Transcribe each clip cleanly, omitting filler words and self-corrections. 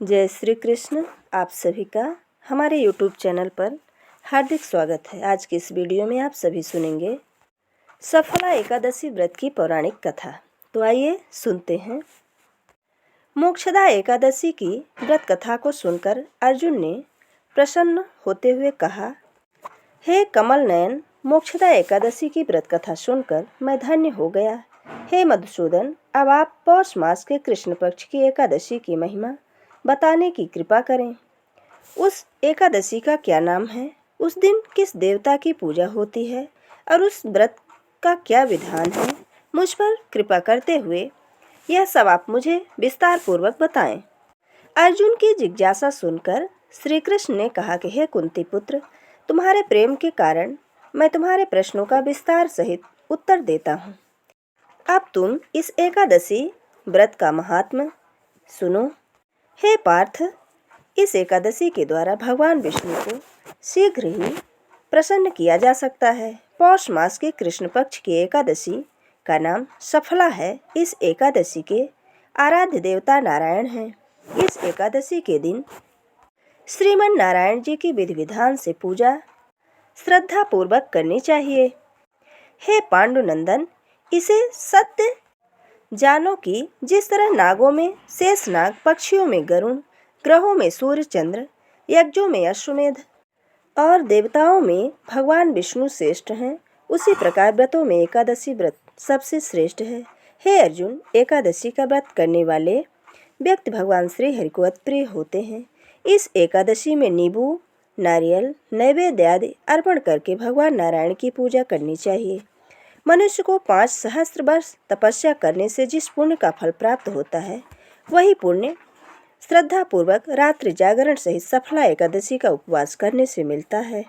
जय श्री कृष्ण। आप सभी का हमारे YouTube चैनल पर हार्दिक स्वागत है। आज की इस वीडियो में आप सभी सुनेंगे सफला एकादशी व्रत की पौराणिक कथा। तो आइए सुनते हैं। मोक्षदा एकादशी की व्रत कथा को सुनकर अर्जुन ने प्रसन्न होते हुए कहा, हे कमल नयन, मोक्षदा एकादशी की व्रत कथा सुनकर मैं धन्य हो गया। हे मधुसूदन, अब आप पौष मास के कृष्ण पक्ष की एकादशी की महिमा बताने की कृपा करें। उस एकादशी का क्या नाम है, उस दिन किस देवता की पूजा होती है और उस व्रत का क्या विधान है, मुझ पर कृपा करते हुए यह सब आप मुझे विस्तार पूर्वक बताएं। अर्जुन की जिज्ञासा सुनकर श्री कृष्ण ने कहा कि हे कुंती पुत्र, तुम्हारे प्रेम के कारण मैं तुम्हारे प्रश्नों का विस्तार सहित उत्तर देता हूँ। अब तुम इस एकादशी व्रत का महात्म्य सुनो। हे पार्थ, इस एकादशी के द्वारा भगवान विष्णु को शीघ्र ही प्रसन्न किया जा सकता है। पौष मास के कृष्ण पक्ष की एकादशी का नाम सफला है। इस एकादशी के आराध्य देवता नारायण हैं। इस एकादशी के दिन श्रीमन नारायण जी की विधि विधान से पूजा श्रद्धा पूर्वक करनी चाहिए। हे पांडुनंदन, इसे सत्य जानो कि जिस तरह नागों में शेषनाग, पक्षियों में गरुड़, ग्रहों में सूर्य चंद्र, यज्ञों में अश्वमेध और देवताओं में भगवान विष्णु श्रेष्ठ हैं, उसी प्रकार व्रतों में एकादशी व्रत सबसे श्रेष्ठ है। हे अर्जुन, एकादशी का व्रत करने वाले व्यक्ति भगवान श्री हरि को अति प्रिय होते हैं। इस एकादशी में नींबू, नारियल, नैवेद्य आदि अर्पण करके भगवान नारायण की पूजा करनी चाहिए। मनुष्य को 5 सहस्त्र वर्ष तपस्या करने से जिस पुण्य का फल प्राप्त होता है, वही पुण्य श्रद्धा पूर्वक रात्रि जागरण सहित सफला एकादशी का उपवास करने से मिलता है।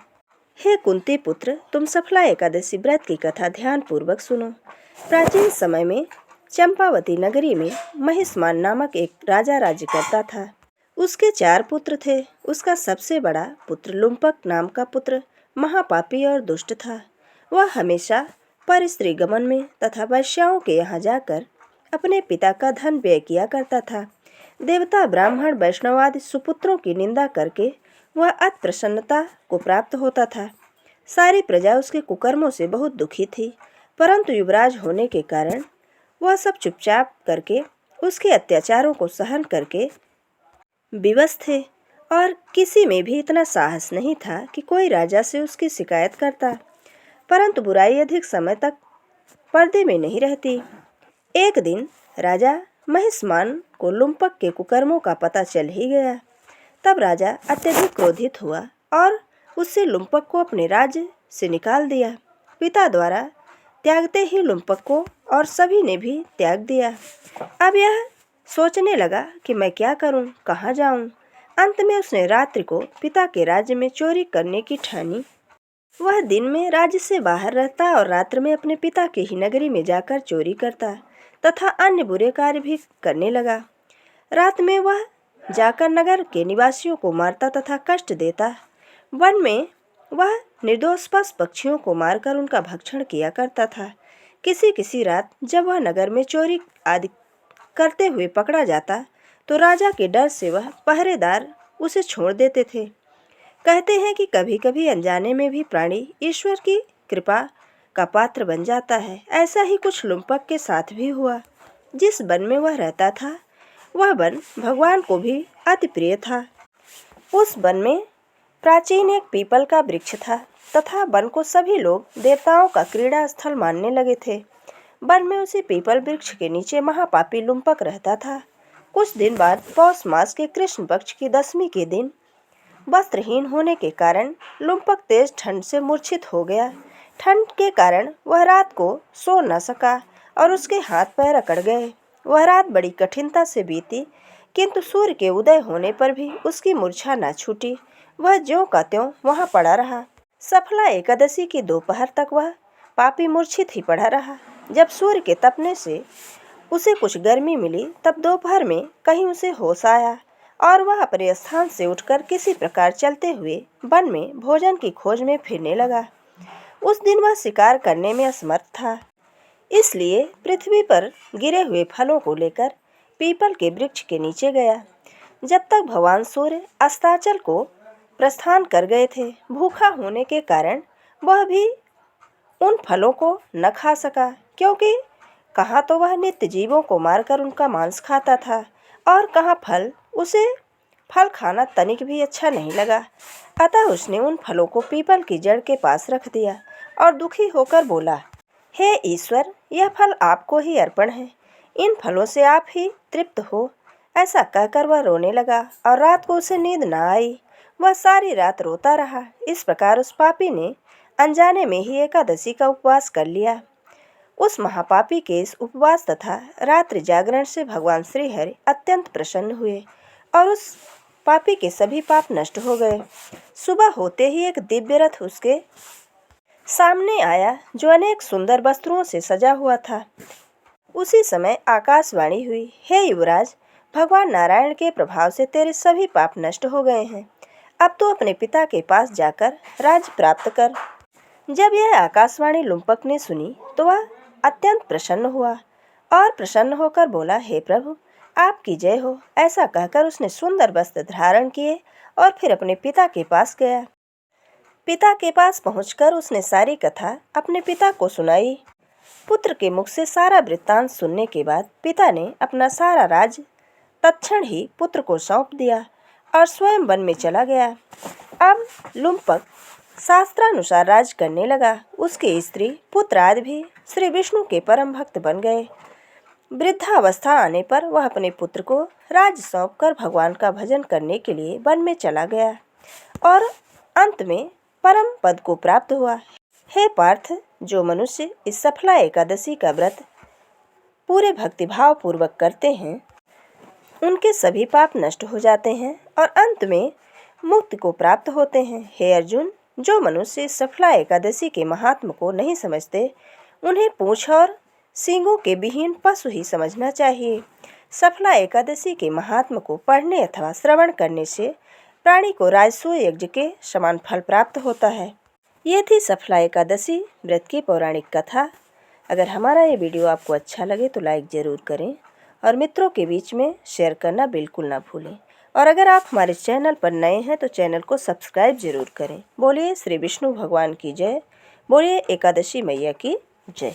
हे कुंती पुत्र, तुम सफला एकादशी व्रत की कथा ध्यान पूर्वक सुनो। प्राचीन समय में चंपावती नगरी में महिष्मान नामक एक राजा राज्य करता था। उसके 4 पुत्र थे। उसका सबसे बड़ा पुत्र लुम्पक नाम का पुत्र महापापी और दुष्ट था। वह हमेशा पर स्त्री गमन में तथा वैश्याओं के यहाँ जाकर अपने पिता का धन व्यय किया करता था। देवता, ब्राह्मण, वैष्णव आदि सुपुत्रों की निंदा करके वह अति प्रसन्नता को प्राप्त होता था। सारी प्रजा उसके कुकर्मों से बहुत दुखी थी, परंतु युवराज होने के कारण वह सब चुपचाप करके उसके अत्याचारों को सहन करके विवश थे और किसी में भी इतना साहस नहीं था कि कोई राजा से उसकी शिकायत करता। परंतु बुराई अधिक समय तक पर्दे में नहीं रहती। एक दिन राजा महिष्मान को लुम्पक के कुकर्मों का पता चल ही गया। तब राजा अत्यधिक क्रोधित हुआ और उससे लुम्पक को अपने राज्य से निकाल दिया। पिता द्वारा त्यागते ही लुम्पक को और सभी ने भी त्याग दिया। अब यह सोचने लगा कि मैं क्या करूं, कहाँ जाऊं। अंत में उसने रात्रि को पिता के राज्य में चोरी करने की ठानी। वह दिन में राज्य से बाहर रहता और रात्र में अपने पिता की ही नगरी में जाकर चोरी करता तथा अन्य बुरे कार्य भी करने लगा। रात में वह जाकर नगर के निवासियों को मारता तथा कष्ट देता। वन में वह निर्दोष पशु पक्षियों को मारकर उनका भक्षण किया करता था। किसी किसी रात जब वह नगर में चोरी आदि करते हुए पकड़ा जाता तो राजा के डर से वह पहरेदार उसे छोड़ देते थे। कहते हैं कि कभी कभी अनजाने में भी प्राणी ईश्वर की कृपा का पात्र बन जाता है। ऐसा ही कुछ लुम्पक के साथ भी हुआ। जिस वन में वह रहता था, वह वन भगवान को भी अति प्रिय था। उस वन में प्राचीन एक पीपल का वृक्ष था तथा वन को सभी लोग देवताओं का क्रीड़ा स्थल मानने लगे थे। वन में उसी पीपल वृक्ष के नीचे महापापी लुम्पक रहता था। कुछ दिन बाद पौष मास के कृष्ण पक्ष की दशमी के दिन वस्त्रहीन होने के कारण लुम्पक तेज ठंड से मूर्छित हो गया। ठंड के कारण वह रात को सो न सका और उसके हाथ पैर अकड़ गए। वह रात बड़ी कठिनता से बीती, किंतु सूर्य के उदय होने पर भी उसकी मूर्छा न छूटी। वह ज्यों का त्यों वहां पड़ा रहा। सफला एकादशी की दोपहर तक वह पापी मूर्छित ही पड़ा रहा। जब सूर्य के तपने से उसे कुछ गर्मी मिली, तब दोपहर में कहीं उसे होश आया और वह अपने स्थान से उठकर किसी प्रकार चलते हुए वन में भोजन की खोज में फिरने लगा। उस दिन वह शिकार करने में असमर्थ था, इसलिए पृथ्वी पर गिरे हुए फलों को लेकर पीपल के वृक्ष के नीचे गया। जब तक भगवान सूर्य अस्ताचल को प्रस्थान कर गए थे। भूखा होने के कारण वह भी उन फलों को न खा सका, क्योंकि कहाँ तो वह नित्य जीवों को मारकर उनका मांस खाता था और कहाँ उसे फल खाना तनिक भी अच्छा नहीं लगा। अतः उसने उन फलों को पीपल की जड़ के पास रख दिया और दुखी होकर बोला, हे ईश्वर, यह फल आपको ही अर्पण है, इन फलों से आप ही तृप्त हो। ऐसा कहकर वह रोने लगा और रात को उसे नींद न आई। वह सारी रात रोता रहा। इस प्रकार उस पापी ने अनजाने में ही एकादशी का उपवास कर लिया। उस महापापी के इस उपवास तथा रात्रि जागरण से भगवान श्री हरि अत्यंत प्रसन्न हुए और उस पापी के सभी पाप नष्ट हो गए। सुबह होते ही एक दिव्य रथ उसके सामने आया, जो अनेक सुंदर वस्त्रों से सजा हुआ था। उसी समय आकाशवाणी हुई, हे युवराज, भगवान नारायण के प्रभाव से तेरे सभी पाप नष्ट हो गए हैं। अब तो अपने पिता के पास जाकर राज्य प्राप्त कर। जब यह आकाशवाणी लुम्पक ने सुनी तो वह अत्यंत प्रसन्न हुआ और प्रसन्न होकर बोला, हे प्रभु, आपकी जय हो। ऐसा कहकर उसने सुंदर वस्त्र धारण किए और फिर अपने पिता के पास गया। पिता के पास पहुंचकर उसने सारी कथा अपने पिता को सुनाई। पुत्र के मुख से सारा वृत्तांत सुनने के बाद पिता ने अपना सारा राज्य तत्क्षण ही पुत्र को सौंप दिया और स्वयं वन में चला गया। अब लुम्पक शास्त्रानुसार राज करने लगा। उसके स्त्री पुत्र आदि भी श्री विष्णु के परम भक्त बन गए। वृद्धावस्था आने पर वह अपने पुत्र को राज्य सौंपकर भगवान का भजन करने के लिए वन में चला गया और अंत में परम पद को प्राप्त हुआ। हे पार्थ, जो मनुष्य इस सफला एकादशी का व्रत पूरे भक्तिभाव पूर्वक करते हैं, उनके सभी पाप नष्ट हो जाते हैं और अंत में मुक्ति को प्राप्त होते हैं। हे अर्जुन, जो मनुष्य इस सफला एकादशी के महात्म को नहीं समझते, उन्हें पूंछ और सींगों के विहीन पशु ही समझना चाहिए। सफला एकादशी के महात्म को पढ़ने अथवा श्रवण करने से प्राणी को राजसूय यज्ञ के समान फल प्राप्त होता है। ये थी सफला एकादशी व्रत की पौराणिक कथा। अगर हमारा ये वीडियो आपको अच्छा लगे तो लाइक ज़रूर करें और मित्रों के बीच में शेयर करना बिल्कुल ना भूलें। और अगर आप हमारे चैनल पर नए हैं तो चैनल को सब्सक्राइब जरूर करें। बोलिए श्री विष्णु भगवान की जय। बोलिए एकादशी मैया की जय।